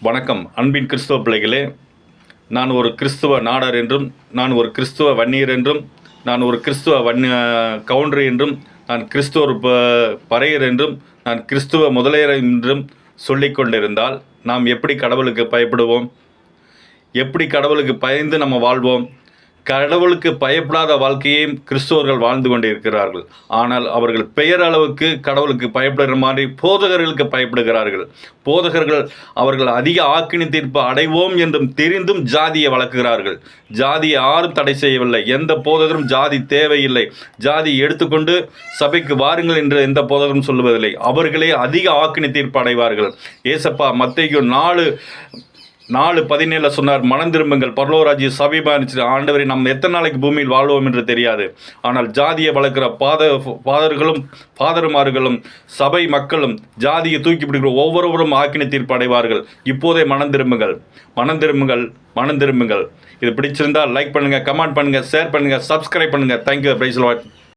வணக்கம் அன்பின் கிறிஸ்துவ பிள்ளைகளே. நான் ஒரு கிறிஸ்துவ நாடர் என்றும், நான் ஒரு கிறிஸ்துவ வன்னியர் என்றும், நான் ஒரு கிறிஸ்துவ கவுண்டர் என்றும், நான் கிறிஸ்துவ பறையர் என்றும், நான் கிறிஸ்துவ முதலியர் என்றும் சொல்லிக் கொண்டிருந்தால் நாம் எப்படி கடவுளுக்கு பயப்படுவோம்? எப்படி கடவுளுக்கு பயந்து நம்ம வாழ்வோம்? கடவுளுக்கு பயப்படாத வாழ்க்கையையும் கிறிஸ்துவர்கள் வாழ்ந்து கொண்டிருக்கிறார்கள். ஆனால் அவர்கள் பெயரளவுக்கு கடவுளுக்கு பயப்படுகிற மாதிரி போதகர்களுக்கு பயப்படுகிறார்கள். போதகர்கள் அவர்கள் அதிக ஆக்கினி தீர்ப்பு அடைவோம் என்றும் தெரிந்தும் ஜாதியை வளர்க்கிறார்கள். ஜாதியை யாரும் தடை செய்யவில்லை. எந்த போதகரும் ஜாதி தேவையில்லை, ஜாதி எடுத்துக்கொண்டு சபைக்கு வாருங்கள் என்று எந்த போதகரும் சொல்லுவதில்லை. அவர்களே அதிக ஆக்கினி தீர்ப்பு அடைவார்கள். ஏசப்பா மத்தேயு 4:17 சொன்னார், மனம் திரும்புங்கள், பரலோகராஜ்யம் சமீபமாயிருச்சு. ஆண்டவரை நம்ம எத்தனை நாளைக்கு பூமியில் வாழ்வோம் என்று தெரியாது. ஆனால் ஜாதியை வளர்க்கிற பாதருமார்களும் சபை மக்களும் ஜாதியை தூக்கி பிடிக்கிற ஒவ்வொருவரும் ஆக்கினை தீர்ப்பு அடைவார்கள். இப்போதே மனம் திரும்புங்கள், மனம் திரும்புங்கள், மனம் திரும்புங்கள். இது பிடிச்சிருந்தால் லைக் பண்ணுங்கள், கமெண்ட் பண்ணுங்கள், ஷேர் பண்ணுங்கள், சப்ஸ்கிரைப் பண்ணுங்கள். தேங்க்யூ. Praise the Lord.